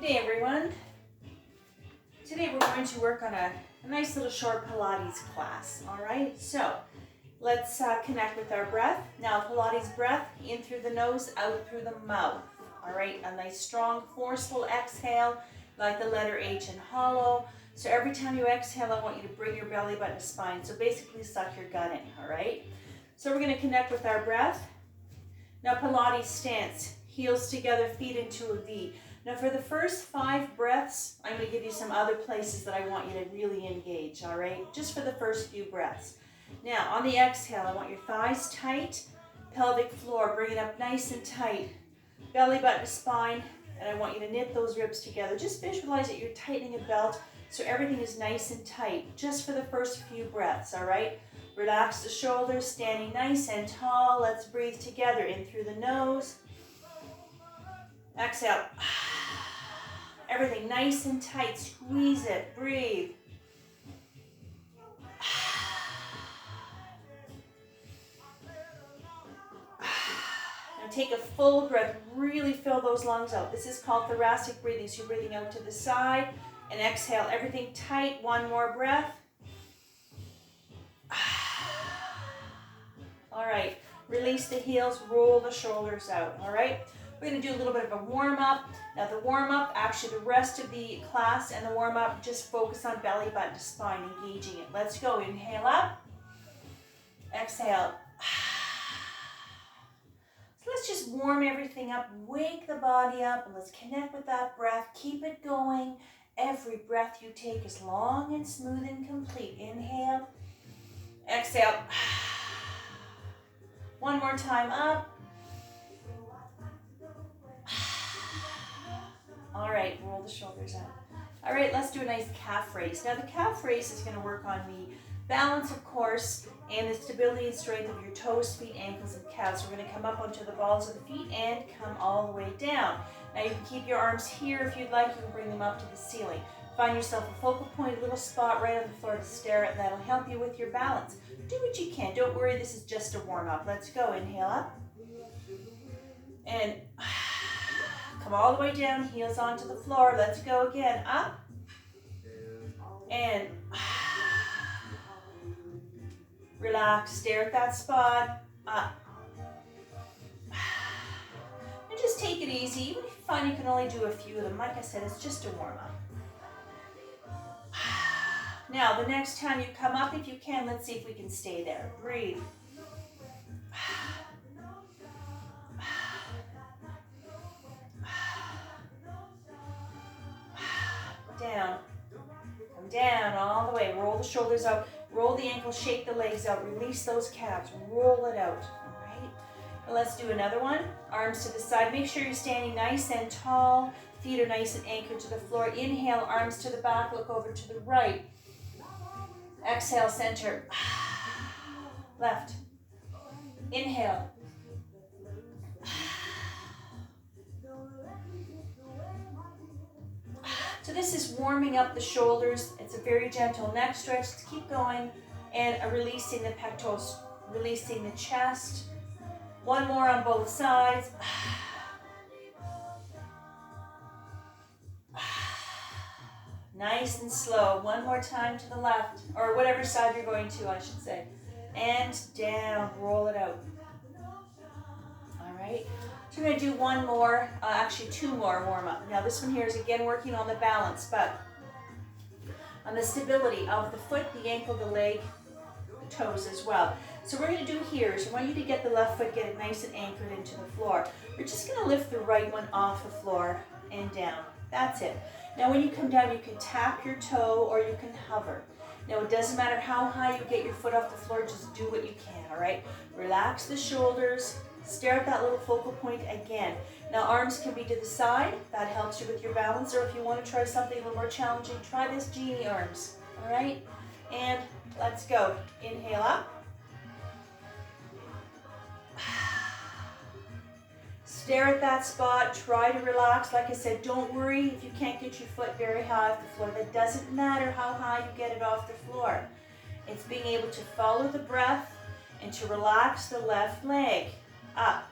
Good day, everyone. Today we're going to work on a nice little short Pilates class, all right? So let's connect with our breath. Now Pilates breath, in through the nose, out through the mouth, all right? A nice strong forceful exhale, like the letter H in hollow. So every time you exhale, I want you to bring your belly button to spine. So basically suck your gut in, all right? So we're gonna connect with our breath. Now Pilates stance, heels together, feet into a V. Now for the first 5 breaths, I'm going to give you some other places that I want you to really engage, all right? Just for the first few breaths. Now on the exhale, I want your thighs tight, pelvic floor, bring it up nice and tight, belly button to spine, and I want you to knit those ribs together. Just visualize that you're tightening a belt so everything is nice and tight, just for the first few breaths, all right? Relax the shoulders, standing nice and tall. Let's breathe together in through the nose. Exhale. Everything nice and tight. Squeeze it. Breathe. Now take a full breath. Really fill those lungs out. This is called thoracic breathing. So you're breathing out to the side and exhale. Everything tight. One more breath. All right. Release the heels. Roll the shoulders out. All right. We're going to do a little bit of a warm-up. Now the warm-up, actually the rest of the class and the warm-up, just focus on belly button to spine, engaging it. Let's go. Inhale up. Exhale. So let's just warm everything up. Wake the body up and let's connect with that breath. Keep it going. Every breath you take is long and smooth and complete. Inhale. Exhale. One more time up. All right, roll the shoulders out. All right, let's do a nice calf raise. Now the calf raise is going to work on the balance, of course, and the stability and strength of your toes, feet, ankles, and calves. We're going to come up onto the balls of the feet and come all the way down. Now you can keep your arms here if you'd like. You can bring them up to the ceiling. Find yourself a focal point, a little spot right on the floor to stare at. That'll help you with your balance. Do what you can. Don't worry, this is just a warm-up. Let's go. Inhale up. And come all the way down, heels onto the floor. Let's go again. Up. And relax. Stare at that spot. Up. And just take it easy. Even if you find you can only do a few of them, like I said, it's just a warm-up. Now, the next time you come up, if you can, let's see if we can stay there. Breathe. Down. Come down all the way. Roll the shoulders out. Roll the ankles. Shake the legs out. Release those calves. Roll it out. All right. And let's do another one. Arms to the side. Make sure you're standing nice and tall. Feet are nice and anchored to the floor. Inhale. Arms to the back. Look over to the right. Exhale. Center. Left. Inhale. So this is warming up the shoulders. It's a very gentle neck stretch. Let's keep going. And releasing the pectorals, releasing the chest. One more on both sides. Nice and slow. One more time to the left, or whatever side you're going to, I should say. And down. Roll it out. All right. So we're going to do one more, actually 2 more warm-up. Now this one here is again working on the balance, but on the stability of the foot, the ankle, the leg, the toes as well. So what we're going to do here is I want you to get the left foot, get it nice and anchored into the floor. We're just going to lift the right one off the floor and down. That's it. Now when you come down, you can tap your toe or you can hover. Now it doesn't matter how high you get your foot off the floor, just do what you can, all right? Relax the shoulders. Stare at that little focal point again. Now arms can be to the side. That helps you with your balance. Or if you want to try something a little more challenging, try this genie arms. All right? And let's go. Inhale up. Stare at that spot. Try to relax. Like I said, don't worry if you can't get your foot very high off the floor. That doesn't matter how high you get it off the floor. It's being able to follow the breath and to relax the left leg. Up.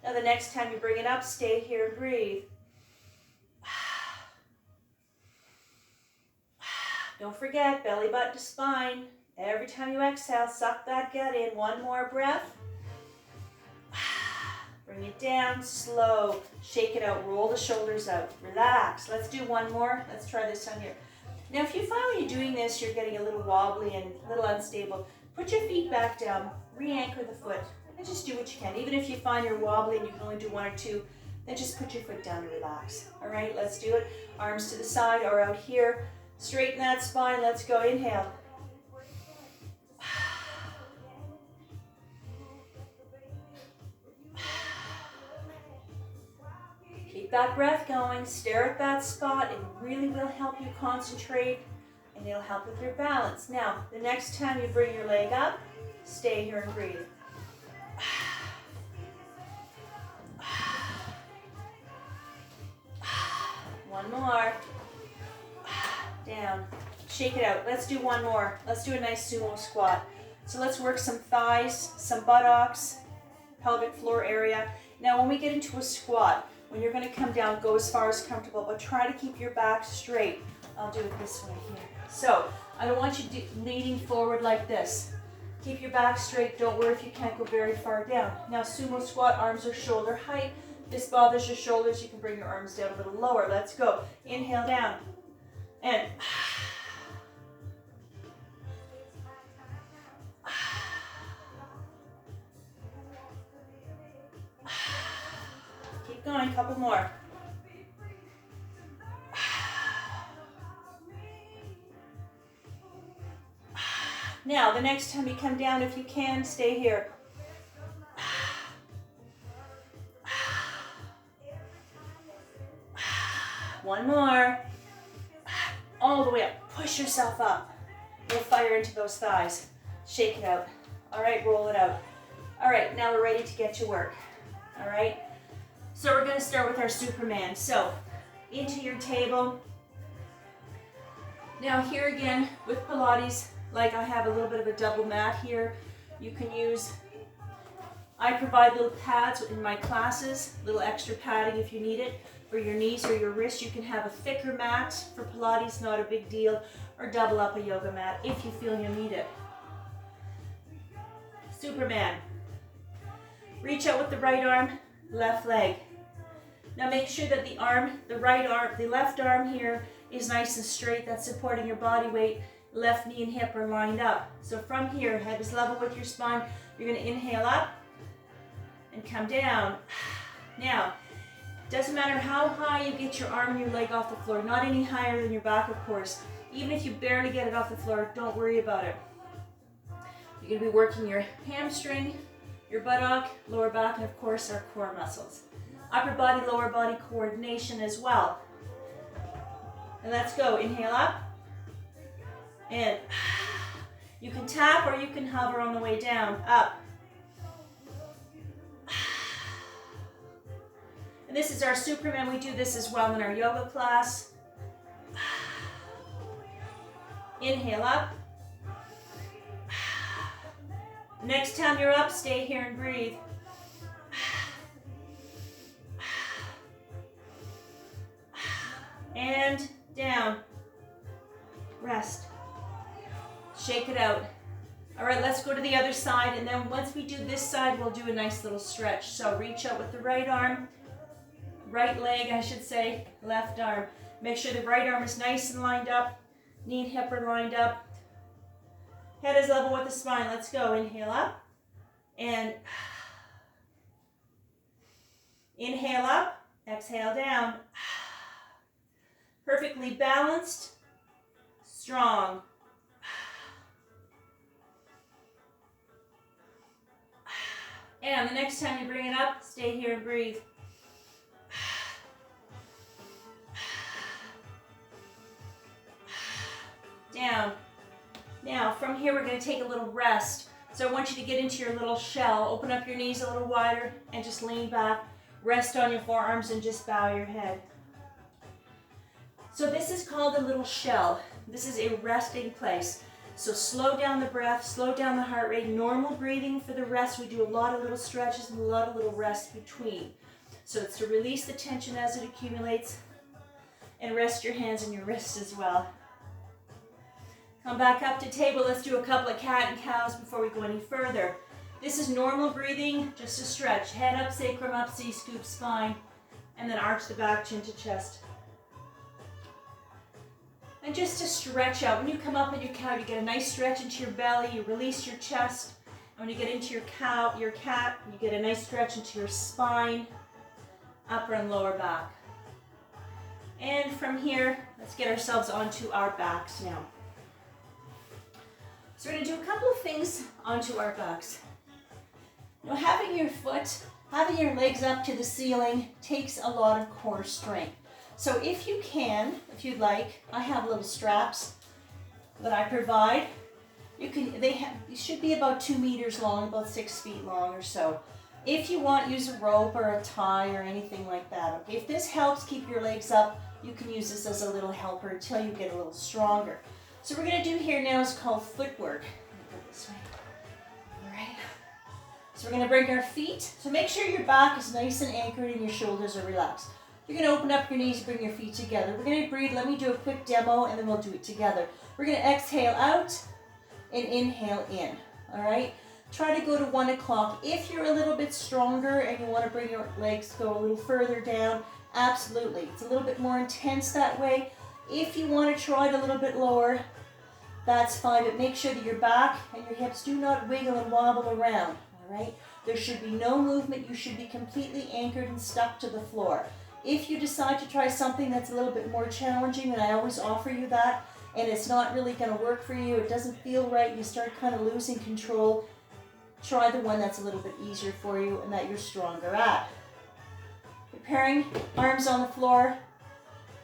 Now the next time you bring it up, stay here and breathe. Don't forget, belly button to spine. Every time you exhale, suck that gut in. One more breath. Bring it down, slow. Shake it out, roll the shoulders out. Relax. Let's do one more. Let's try this on here. Now, if you find when you're doing this, you're getting a little wobbly and a little unstable, put your feet back down, re-anchor the foot, and just do what you can. Even if you find you're wobbly and you can only do one or two, then just put your foot down and relax. All right, let's do it. Arms to the side or out here. Straighten that spine. Let's go. Inhale. Keep that breath going. Stare at that spot. It really will help you concentrate, and it'll help with your balance. Now, the next time you bring your leg up, stay here and breathe. One more. Down. Shake it out. Let's do one more. Let's do a nice sumo squat. So let's work some thighs, some buttocks, pelvic floor area. Now when we get into a squat, when you're going to come down, go as far as comfortable, but try to keep your back straight. I'll do it this way here. So I don't want you leaning forward like this. Keep your back straight. Don't worry if you can't go very far down. Now sumo squat, arms are shoulder height. If this bothers your shoulders, you can bring your arms down a little lower. Let's go. Inhale down. And keep going, couple more. Now, the next time you come down, if you can, stay here. One more. All the way up. Push yourself up. You'll fire into those thighs. Shake it out. All right, roll it out. All right, now we're ready to get to work. All right? So we're going to start with our Superman. So, into your table. Now here again, with Pilates, like I have a little bit of a double mat here. You can use, I provide little pads in my classes, little extra padding if you need it. For your knees or your wrists, you can have a thicker mat for Pilates, not a big deal, or double up a yoga mat if you feel you need it. Superman. Reach out with the right arm, left leg. Now make sure that the left arm here is nice and straight. That's supporting your body weight. Left knee and hip are lined up. So from here, head is level with your spine. You're going to inhale up and come down. Now, doesn't matter how high you get your arm and your leg off the floor, not any higher than your back, of course. Even if you barely get it off the floor, don't worry about it. You're going to be working your hamstring, your buttock, lower back, and of course our core muscles. Upper body, lower body coordination as well. And let's go. Inhale up. And you can tap or you can hover on the way down. Up. And this is our Superman. We do this as well in our yoga class. Inhale up. Next time you're up, stay here and breathe. And down. Rest. Shake it out. All right, let's go to the other side. And then once we do this side, we'll do a nice little stretch. So reach out with the right arm. Right leg, I should say, left arm. Make sure the right arm is nice and lined up. Knee and hip are lined up. Head is level with the spine. Let's go. Inhale up. And inhale up. Exhale down. Perfectly balanced. Strong. And the next time you bring it up, stay here and breathe. Down. Now, from here, we're going to take a little rest. So I want you to get into your little shell. Open up your knees a little wider and just lean back. Rest on your forearms and just bow your head. So this is called a little shell. This is a resting place. So slow down the breath, slow down the heart rate, normal breathing for the rest. We do a lot of little stretches and a lot of little rests between. So it's to release the tension as it accumulates, and rest your hands and your wrists as well. Come back up to table. Let's do a couple of cat and cows before we go any further. This is normal breathing, just a stretch. Head up, sacrum up, C-scoop spine, and then arch the back, chin to chest. And just to stretch out. When you come up in your cow, you get a nice stretch into your belly, you release your chest. And when you get into your cat, you get a nice stretch into your spine, upper and lower back. And from here, let's get ourselves onto our backs now. So we're going to do a couple of things onto our backs. Now, having your legs up to the ceiling takes a lot of core strength. So if you can, if you'd like, I have little straps that I provide. They should be about 2 meters long, about 6 feet long or so. If you want, use a rope or a tie or anything like that. Okay, if this helps keep your legs up, you can use this as a little helper until you get a little stronger. So what we're going to do here now is called footwork. Go this way. All right. So we're going to bring our feet. So make sure your back is nice and anchored and your shoulders are relaxed. You're going to open up your knees, bring your feet together. We're going to breathe. Let me do a quick demo and then we'll do it together. We're going to exhale out and inhale in. All right. Try to go to 1 o'clock. If you're a little bit stronger and you want to bring your legs go a little further down, absolutely. It's a little bit more intense that way. If you want to try it a little bit lower, that's fine, but make sure that your back and your hips do not wiggle and wobble around, all right? There should be no movement. You should be completely anchored and stuck to the floor. If you decide to try something that's a little bit more challenging, and I always offer you that, and it's not really going to work for you, it doesn't feel right, you start kind of losing control, try the one that's a little bit easier for you and that you're stronger at. Preparing, arms on the floor.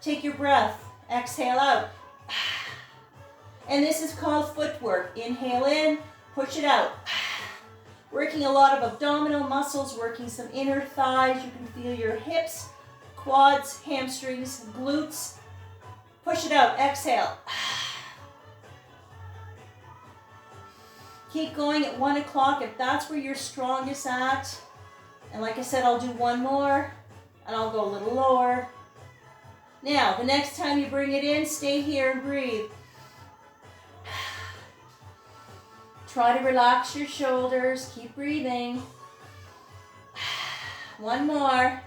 Take your breath. Exhale out. And this is called footwork. Inhale in, push it out. Working a lot of abdominal muscles, working some inner thighs. You can feel your hips, quads, hamstrings, glutes. Push it out. Exhale. Keep going at 1 o'clock if that's where you're strongest at. And like I said, I'll do one more and I'll go a little lower. Now, the next time you bring it in, stay here and breathe. Try to relax your shoulders. Keep breathing. One more.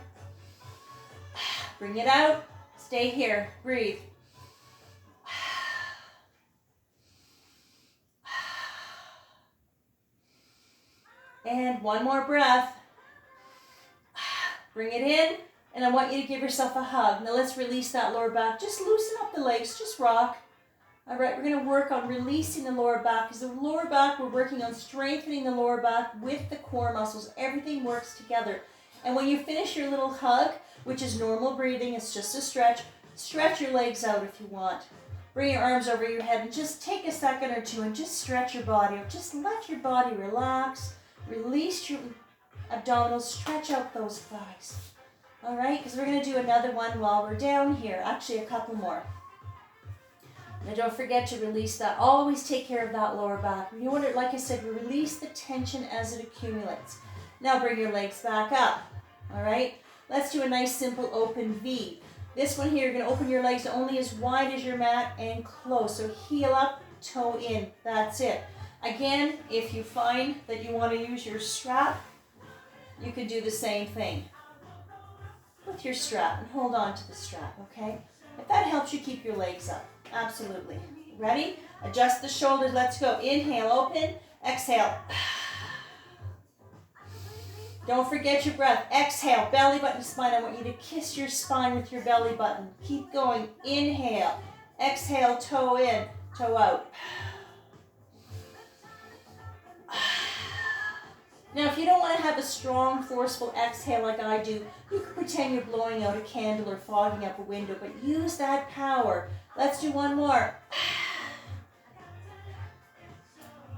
Bring it out. Stay here. Breathe. And one more breath. Bring it in, and I want you to give yourself a hug. Now let's release that lower back. Just loosen up the legs, just rock. All right, we're gonna work on releasing the lower back, because the lower back, we're working on strengthening the lower back with the core muscles. Everything works together. And when you finish your little hug, which is normal breathing, it's just a stretch, stretch your legs out if you want. Bring your arms over your head and just take a second or two and just stretch your body out. Just let your body relax. Release your abdominals, stretch out those thighs. All right, because we're going to do another one while we're down here. Actually, a couple more. Now, don't forget to release that. Always take care of that lower back. You want to, like I said, release the tension as it accumulates. Now, bring your legs back up. All right, let's do a nice, simple open V. This one here, you're going to open your legs only as wide as your mat and close. So heel up, toe in. That's it. Again, if you find that you want to use your strap, you can do the same thing with your strap and hold on to the strap, okay? If that helps you keep your legs up, absolutely. Ready? Adjust the shoulders. Let's go. Inhale, open. Exhale. Don't forget your breath. Exhale, belly button to spine. I want you to kiss your spine with your belly button. Keep going. Inhale. Exhale, toe in, toe out. Now, if you don't want to have a strong, forceful exhale like I do, you can pretend you're blowing out a candle or fogging up a window, but use that power. Let's do one more.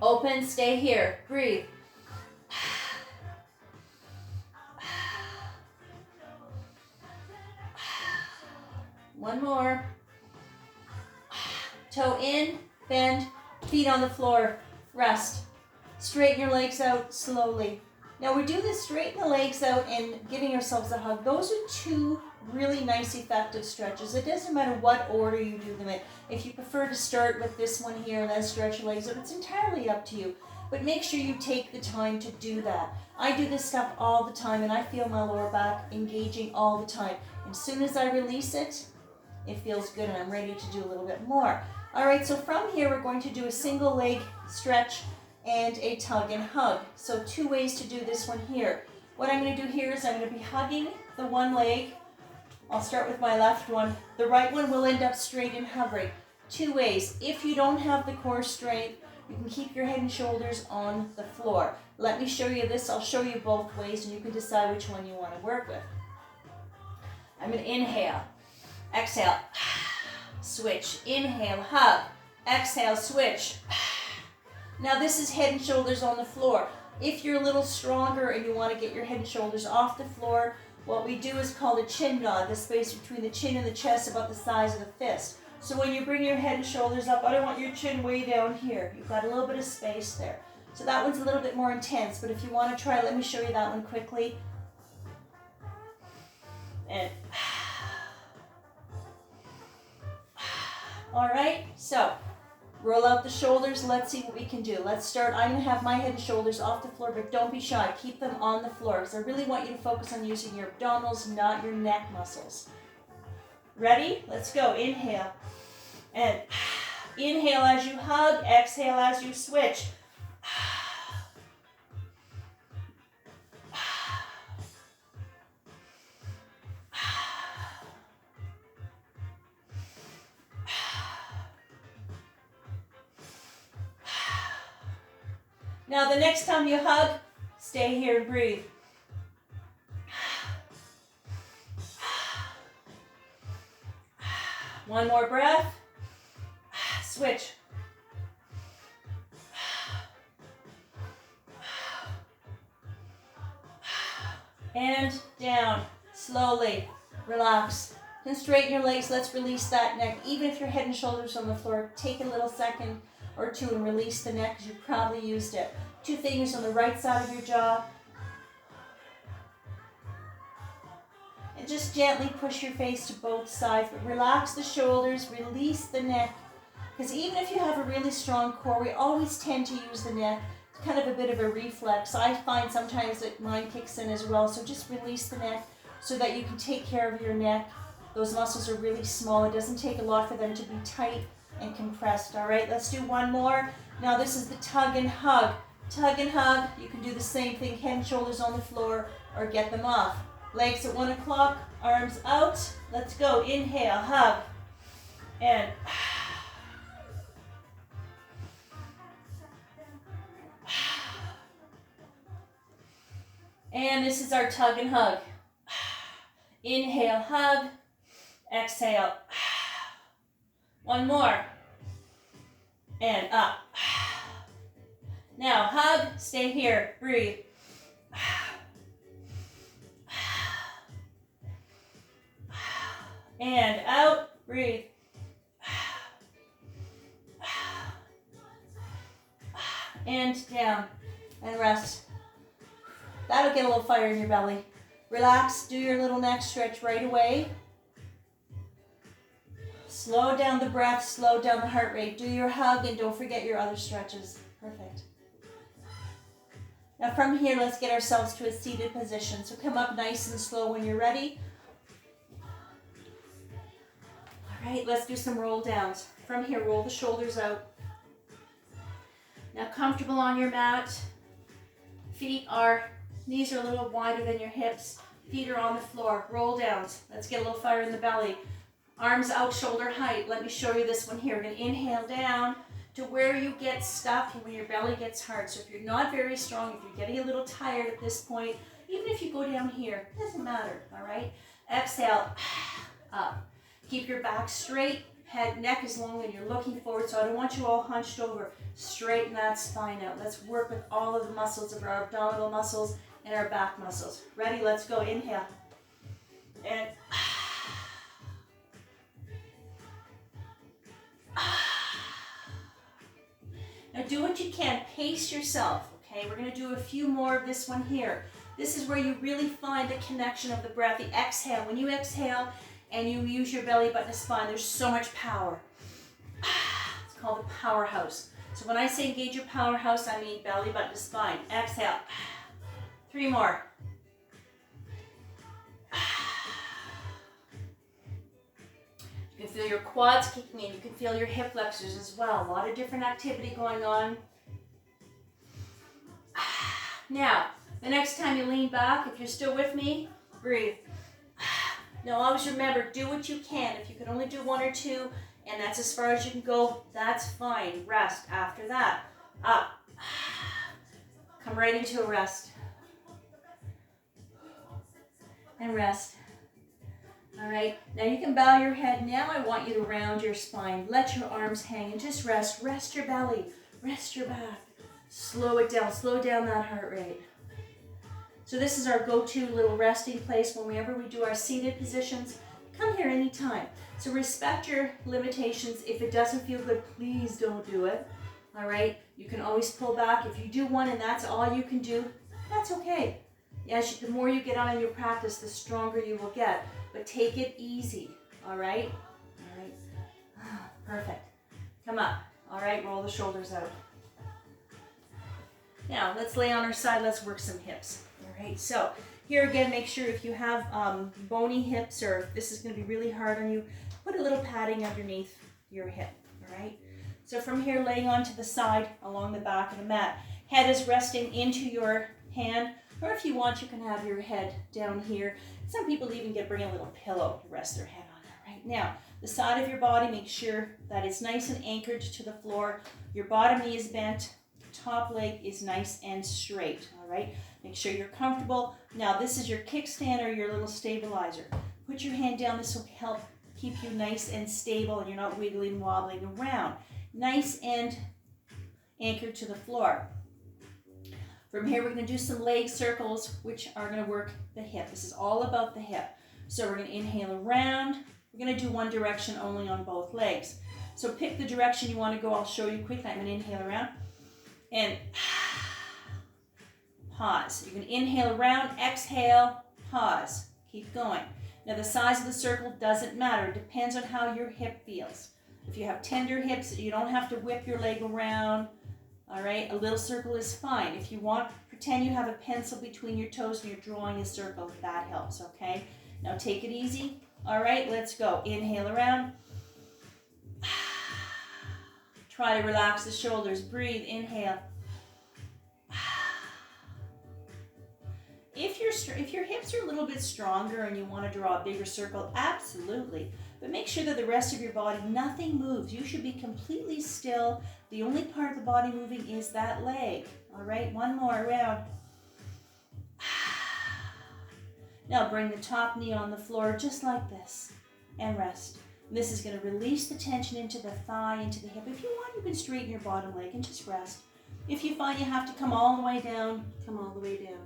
Open, stay here, breathe. One more. Toe in, bend, Feet on the floor, rest. Straighten your legs out slowly. Now we do this, straighten the legs out and giving ourselves a hug. Those are two really nice effective stretches. It doesn't matter what order you do them in. If you prefer to start with this one here and then stretch your legs out, it's entirely up to you. But make sure you take the time to do that. I do this stuff all the time and I feel my lower back engaging all the time. As soon as I release it, it feels good and I'm ready to do a little bit more. All right, so from here we're going to do a single leg stretch and a tug and hug. So two ways to do this one here. What I'm going to do here is I'm going to be hugging the one leg. I'll start with my left one. The right one will end up straight and hovering. Two ways. If you don't have the core strength, you can keep your head and shoulders on the floor. Let me show you this. I'll show you both ways and you can decide which one you want to work with. I'm going to inhale, exhale, switch, inhale, hug, exhale, switch. Now this is head and shoulders on the floor. If you're a little stronger and you want to get your head and shoulders off the floor, what we do is called a chin nod, the space between the chin and the chest about the size of the fist. So when you bring your head and shoulders up, I don't want your chin way down here. You've got a little bit of space there. So that one's a little bit more intense, but if you want to try, let me show you that one quickly. And all right, so roll out the shoulders. Let's see what we can do. Let's start. I'm going to have my head and shoulders off the floor, but don't be shy. Keep them on the floor because I really want you to focus on using your abdominals, not your neck muscles. Ready? Let's go. Inhale. And inhale as you hug. Exhale as you switch. Now the next time you hug, stay here and breathe. One more breath. Switch. And down. Slowly. Relax. And straighten your legs. Let's release that neck. Even if your head and shoulders on the floor, take a little second or two and release the neck because you probably used it. Two fingers on the right side of your jaw. And just gently push your face to both sides, but relax the shoulders, release the neck. Because even if you have a really strong core, we always tend to use the neck. It's kind of a bit of a reflex. I find sometimes that mine kicks in as well, so just release the neck so that you can take care of your neck. Those muscles are really small. It doesn't take a lot for them to be tight and compressed. All right, let's do one more. Now this is the tug and hug. Tug and hug. You can do the same thing, head and shoulders on the floor or get them off. Legs at 1 o'clock, arms out. Let's go. Inhale, hug. And this is our tug and hug. Inhale, hug. Exhale. One more. And up. Now hug, stay here, breathe. And out, breathe. And down, and rest. That'll get a little fire in your belly. Relax, do your little neck stretch right away. Slow down the breath, slow down the heart rate. Do your hug and don't forget your other stretches. Perfect. Now from here, let's get ourselves to a seated position. So come up nice and slow when you're ready. All right, let's do some roll downs. From here, roll the shoulders out. Now comfortable on your mat. Knees are a little wider than your hips. Feet are on the floor. Roll downs. Let's get a little fire in the belly. Arms out, shoulder height. Let me show you this one here. We're going to inhale down to where you get stuck and when your belly gets hard. So if you're not very strong, if you're getting a little tired at this point, even if you go down here, it doesn't matter, all right? Exhale, up. Keep your back straight, neck is long and you're looking forward, so I don't want you all hunched over. Straighten that spine out. Let's work with all of the muscles of our abdominal muscles and our back muscles. Ready? Let's go. Inhale. And Now do what you can, pace yourself, okay? We're gonna do a few more of this one here. This is where you really find the connection of the breath, the exhale. When you exhale and you use your belly button to spine, there's so much power. It's called the powerhouse. So when I say engage your powerhouse, I mean belly button to spine. Exhale. 3 more. You can feel your quads kicking in. You can feel your hip flexors as well. A lot of different activity going on. Now, the next time you lean back, if you're still with me, breathe. Now always remember, do what you can. If you can only do 1 or 2, and that's as far as you can go, that's fine. Rest after that. Up. Come right into a rest. And rest. All right, now you can bow your head. Now I want you to round your spine. Let your arms hang and just rest. Rest your belly, rest your back. Slow it down, slow down that heart rate. So this is our go-to little resting place whenever we do our seated positions. Come here anytime. So respect your limitations. If it doesn't feel good, please don't do it. All right, you can always pull back. If you do one and that's all you can do, that's okay. Yes, the more you get on in your practice, the stronger you will get. But take it easy, all right? All right, perfect. Come up, all right, roll the shoulders out. Now, let's lay on our side, let's work some hips. All right, so here again, make sure if you have bony hips or if this is gonna be really hard on you, put a little padding underneath your hip, all right? So from here, laying onto the side along the back of the mat. Head is resting into your hand, or if you want, you can have your head down here. Some people even bring a little pillow to rest their head on it. Right now, the side of your body, make sure that it's nice and anchored to the floor. Your bottom knee is bent, top leg is nice and straight, all right? Make sure you're comfortable. Now, this is your kickstand or your little stabilizer. Put your hand down. This will help keep you nice and stable and you're not wiggling, wobbling around. Nice and anchored to the floor. From here, we're going to do some leg circles, which are going to work the hip. This is all about the hip. So we're going to inhale around. We're going to do one direction only on both legs. So pick the direction you want to go. I'll show you quickly. I'm going to inhale around and pause. You can inhale around, exhale, pause. Keep going. Now the size of the circle doesn't matter. It depends on how your hip feels. If you have tender hips, you don't have to whip your leg around. All right, a little circle is fine. If you want, pretend you have a pencil between your toes and you're drawing a circle. That helps, okay? Now take it easy. All right, let's go. Inhale around. Try to relax the shoulders. Breathe, inhale. If your hips are a little bit stronger and you want to draw a bigger circle, absolutely. But make sure that the rest of your body, nothing moves. You should be completely still. The only part of the body moving is that leg. All right, one more round. Now bring the top knee on the floor just like this and rest. This is going to release the tension into the thigh, into the hip. If you want, you can straighten your bottom leg and just rest. If you find you have to come all the way down, come all the way down.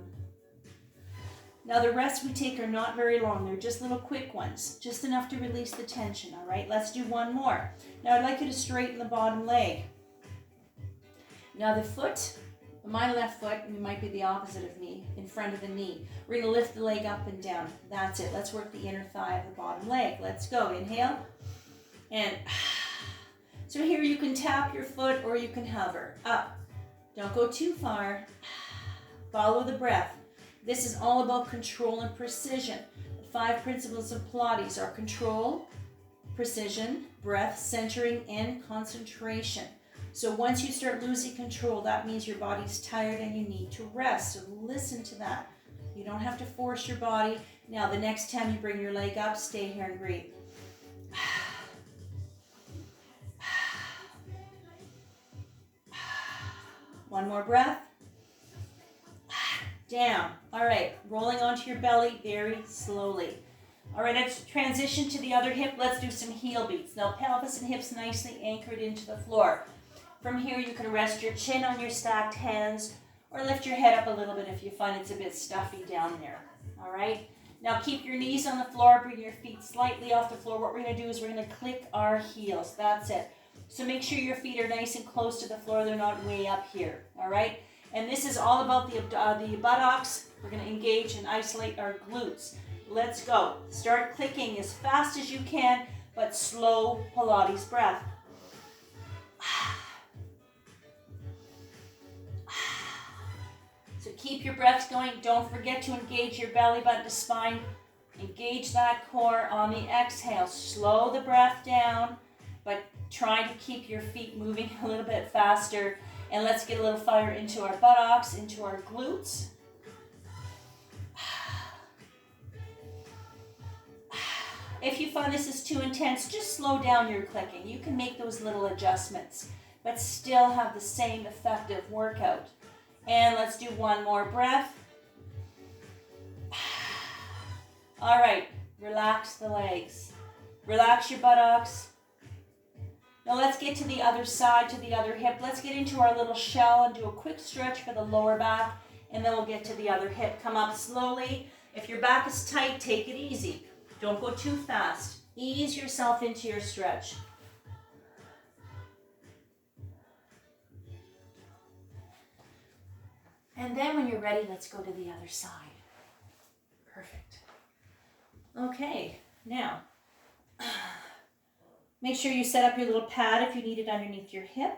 Now the rests we take are not very long. They're just little quick ones, just enough to release the tension, all right? Let's do one more. Now I'd like you to straighten the bottom leg. Now the foot, my left foot, it might be the opposite of me, in front of the knee. We're gonna lift the leg up and down. That's it. Let's work the inner thigh of the bottom leg. Let's go. Inhale. And so here you can tap your foot or you can hover. Up. Don't go too far. Follow the breath. This is all about control and precision. The 5 principles of Pilates are control, precision, breath, centering, and concentration. So once you start losing control, that means your body's tired and you need to rest. So listen to that. You don't have to force your body. Now, the next time you bring your leg up, stay here and breathe. One more breath. Down. All right, rolling onto your belly very slowly. All right, let's transition to the other hip. Let's do some heel beats. Now, pelvis and hips nicely anchored into the floor. From here, you can rest your chin on your stacked hands or lift your head up a little bit if you find it's a bit stuffy down there. All right, now keep your knees on the floor, bring your feet slightly off the floor. What we're going to do is we're going to click our heels. That's it. So make sure your feet are nice and close to the floor. They're not way up here, all right? And this is all about the buttocks. We're going to engage and isolate our glutes. Let's go. Start clicking as fast as you can, but slow Pilates breath. So keep your breaths going. Don't forget to engage your belly button to spine. Engage that core on the exhale. Slow the breath down, but try to keep your feet moving a little bit faster. And let's get a little fire into our buttocks, into our glutes. If you find this is too intense, just slow down your clicking. You can make those little adjustments, but still have the same effective workout. And let's do one more breath. All right, relax the legs. Relax your buttocks. Now let's get to the other side, to the other hip. Let's get into our little shell and do a quick stretch for the lower back, and then we'll get to the other hip. Come up slowly. If your back is tight, take it easy. Don't go too fast. Ease yourself into your stretch. And then when you're ready, let's go to the other side. Perfect. Okay, now, make sure you set up your little pad if you need it underneath your hip.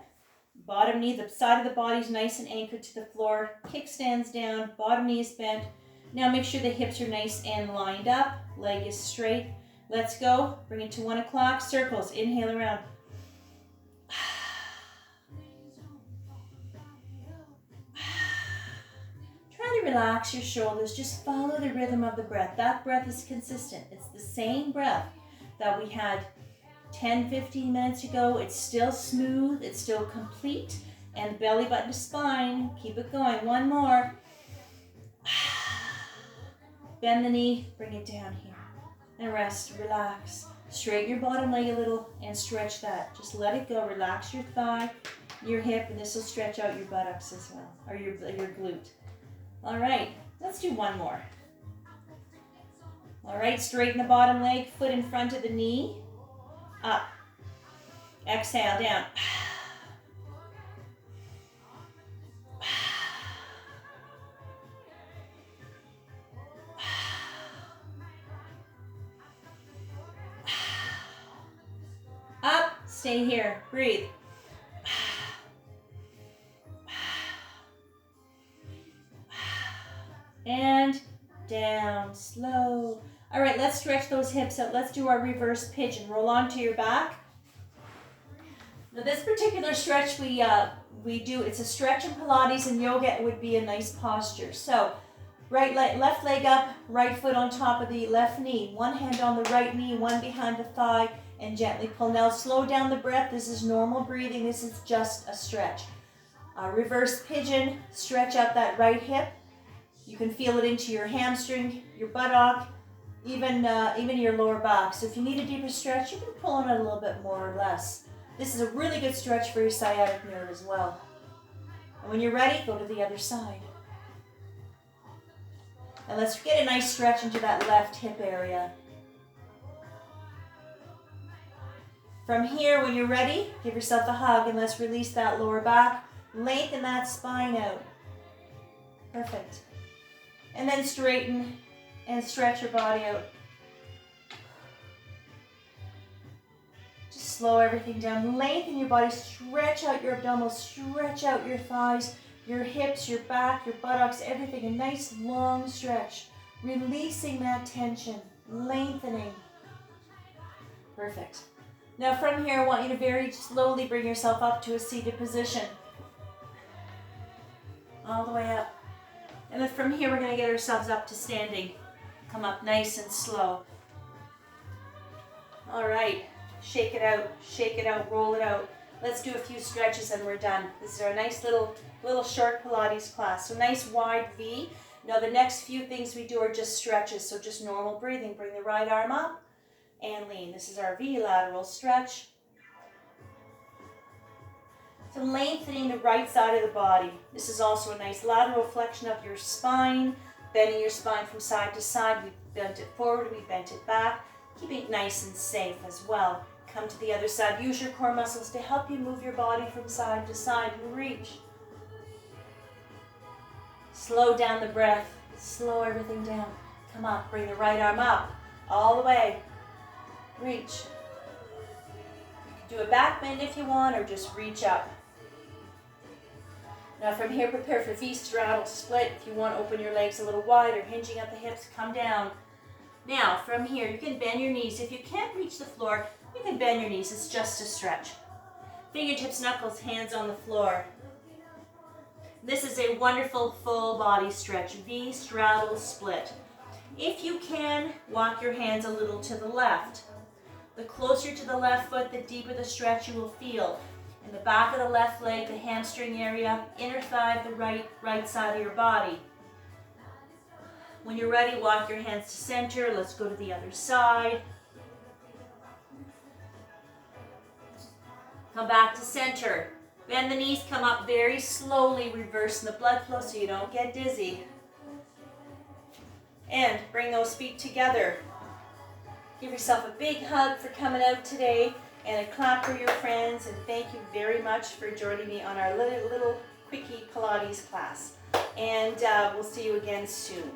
Bottom knee, the side of the body is nice and anchored to the floor. Kickstands down, bottom knee is bent. Now make sure the hips are nice and lined up. Leg is straight. Let's go. Bring it to 1 o'clock. Circles. Inhale around. Try to relax your shoulders. Just follow the rhythm of the breath. That breath is consistent. It's the same breath that we had 10, 15 minutes ago. It's still smooth. It's still complete. And belly button to spine. Keep it going. One more. Bend the knee. Bring it down here. And rest. Relax. Straighten your bottom leg a little and stretch that. Just let it go. Relax your thigh, your hip, and this will stretch out your buttocks as well, or your glute. All right, let's do one more. All right, straighten the bottom leg, foot in front of the knee. Up. Exhale, down. Up, stay here, breathe. And down, slow. All right, let's stretch those hips out. Let's do our reverse pigeon. Roll onto your back. Now this particular stretch we do, it's a stretch in Pilates and yoga. It would be a nice posture. So left leg up, right foot on top of the left knee. One hand on the right knee, one behind the thigh, and gently pull. Now slow down the breath. This is normal breathing. This is just a stretch. Reverse pigeon, stretch out that right hip. You can feel it into your hamstring, your buttock, even your lower back. So if you need a deeper stretch, you can pull on it a little bit more or less. This is a really good stretch for your sciatic nerve as well. And when you're ready, go to the other side. And let's get a nice stretch into that left hip area. From here, when you're ready, give yourself a hug and let's release that lower back. Lengthen that spine out. Perfect. And then straighten and stretch your body out. Just slow everything down. Lengthen your body. Stretch out your abdominals. Stretch out your thighs, your hips, your back, your buttocks, everything. A nice long stretch. Releasing that tension. Lengthening. Perfect. Now from here, I want you to very slowly bring yourself up to a seated position. All the way up. And then from here, we're going to get ourselves up to standing. Come up nice and slow. All right. Shake it out, roll it out. Let's do a few stretches and we're done. This is our nice little short Pilates class. So nice wide V. Now the next few things we do are just stretches. So just normal breathing. Bring the right arm up and lean. This is our V lateral stretch. So lengthening the right side of the body. This is also a nice lateral flexion of your spine, bending your spine from side to side. We bent it forward, we bent it back, keeping it nice and safe as well. Come to the other side. Use your core muscles to help you move your body from side to side and reach. Slow down the breath. Slow everything down. Come up. Bring the right arm up. All the way. Reach. You can do a back bend if you want, or just reach up. Now from here, prepare for V-straddle split. If you want, open your legs a little wider, hinging at the hips, come down. Now from here, you can bend your knees. If you can't reach the floor, you can bend your knees. It's just a stretch. Fingertips, knuckles, hands on the floor. This is a wonderful full body stretch, V-straddle split. If you can, walk your hands a little to the left. The closer to the left foot, the deeper the stretch you will feel. In the back of the left leg, the hamstring area, inner thigh, the right side of your body. When you're ready, walk your hands to center. Let's go to the other side. Come back to center. Bend the knees, come up very slowly, reversing the blood flow so you don't get dizzy. And bring those feet together. Give yourself a big hug for coming out today, and a clap for your friends, and thank you very much for joining me on our little quickie Pilates class. And we'll see you again soon.